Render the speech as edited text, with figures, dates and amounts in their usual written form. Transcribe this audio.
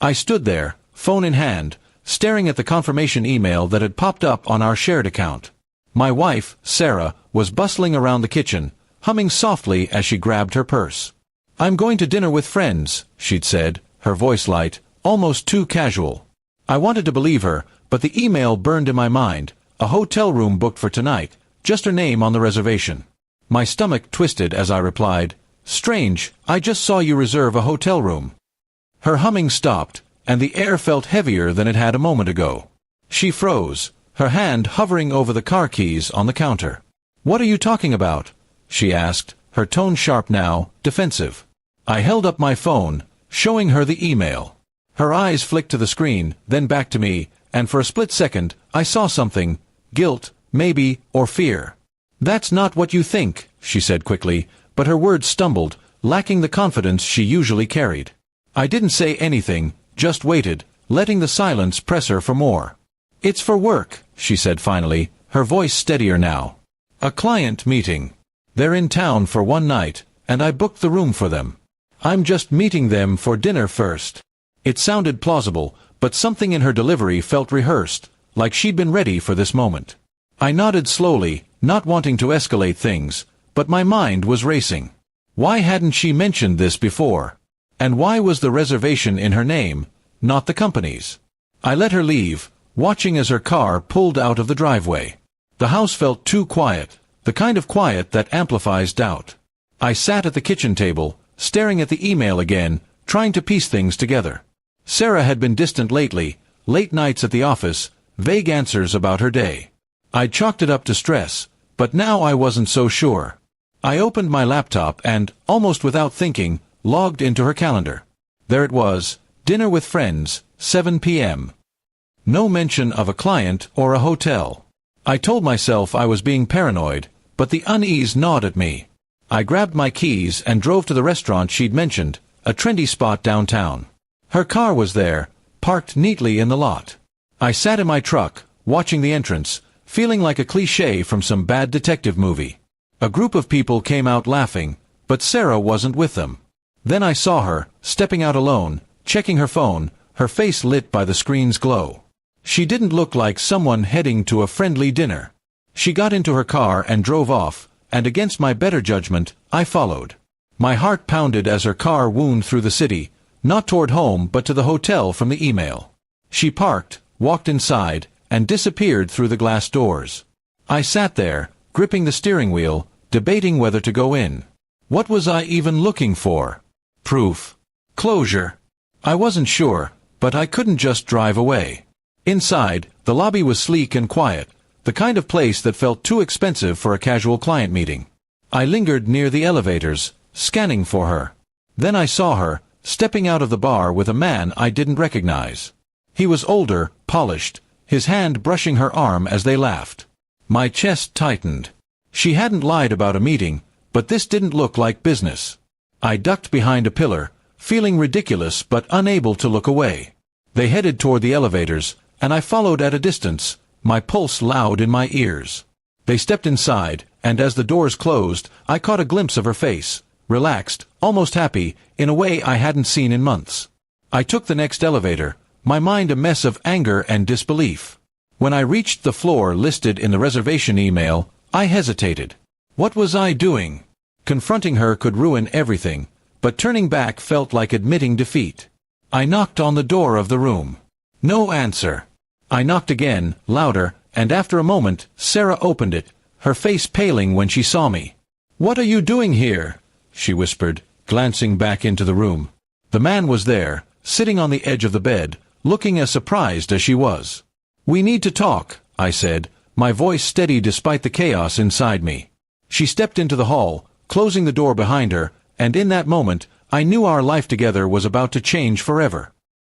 I stood there, phone in hand, staring at the confirmation email that had popped up on our shared account. My wife, Sarah, was bustling around the kitchen, humming softly as she grabbed her purse. "I'm going to dinner with friends," she'd said, her voice light, almost too casual. I wanted to believe her, but the email burned in my mind. A hotel room booked for tonight, just her name on the reservation. My stomach twisted as I replied, "Strange, I just saw you reserve a hotel room." Her humming stopped, and the air felt heavier than it had a moment ago. She froze, her hand hovering over the car keys on the counter. "What are you talking about?" she asked, her tone sharp now, defensive. I held up my phone, showing her the email. Her eyes flicked to the screen, then back to me, and for a split second, I saw something. Guilt, maybe, or fear. "That's not what you think," she said quickly, but her words stumbled, lacking the confidence she usually carried. I didn't say anything, just waited, letting the silence press her for more. "It's for work," she said finally, her voice steadier now. "A client meeting. They're in town for one night, and I booked the room for them. I'm just meeting them for dinner first." It sounded plausible, but something in her delivery felt rehearsed, like she'd been ready for this moment. I nodded slowly, not wanting to escalate things, but my mind was racing. Why hadn't she mentioned this before? And why was the reservation in her name, not the company's? I let her leave, watching as her car pulled out of the driveway. The house felt too quiet, the kind of quiet that amplifies doubt. I sat at the kitchen table, staring at the email again, trying to piece things together. Sarah had been distant lately, late nights at the office, vague answers about her day. I'd chalked it up to stress, but now I wasn't so sure. I opened my laptop and, almost without thinking, logged into her calendar. There it was, dinner with friends, 7 p.m. No mention of a client or a hotel. I told myself I was being paranoid, but the unease gnawed at me. I grabbed my keys and drove to the restaurant she'd mentioned, a trendy spot downtown. Her car was there, parked neatly in the lot. I sat in my truck, watching the entrance, feeling like a cliché from some bad detective movie. A group of people came out laughing, but Sarah wasn't with them. Then I saw her, stepping out alone, checking her phone, her face lit by the screen's glow. She didn't look like someone heading to a friendly dinner. She got into her car and drove off, and against my better judgment, I followed. My heart pounded as her car wound through the city, not toward home but to the hotel from the email. She parked, walked inside, and disappeared through the glass doors. I sat there, gripping the steering wheel, debating whether to go in. What was I even looking for? Proof? Closure? I wasn't sure, but I couldn't just drive away. Inside, the lobby was sleek and quiet, the kind of place that felt too expensive for a casual client meeting. I lingered near the elevators, scanning for her. Then I saw her, stepping out of the bar with a man I didn't recognize. He was older, polished, his hand brushing her arm as they laughed. My chest tightened. She hadn't lied about a meeting, but this didn't look like business. I ducked behind a pillar, feeling ridiculous but unable to look away. They headed toward the elevators, and I followed at a distance, my pulse loud in my ears. They stepped inside, and as the doors closed, I caught a glimpse of her face, relaxed, almost happy, in a way I hadn't seen in months. I took the next elevator, my mind a mess of anger and disbelief. When I reached the floor listed in the reservation email, I hesitated. What was I doing? Confronting her could ruin everything, but turning back felt like admitting defeat. I knocked on the door of the room. No answer. I knocked again, louder, and after a moment, Sarah opened it, her face paling when she saw me. "What are you doing here?" she whispered, glancing back into the room. The man was there, sitting on the edge of the bed, looking as surprised as she was. "We need to talk," I said, my voice steady despite the chaos inside me. She stepped into the hall, closing the door behind her, and in that moment, I knew our life together was about to change forever.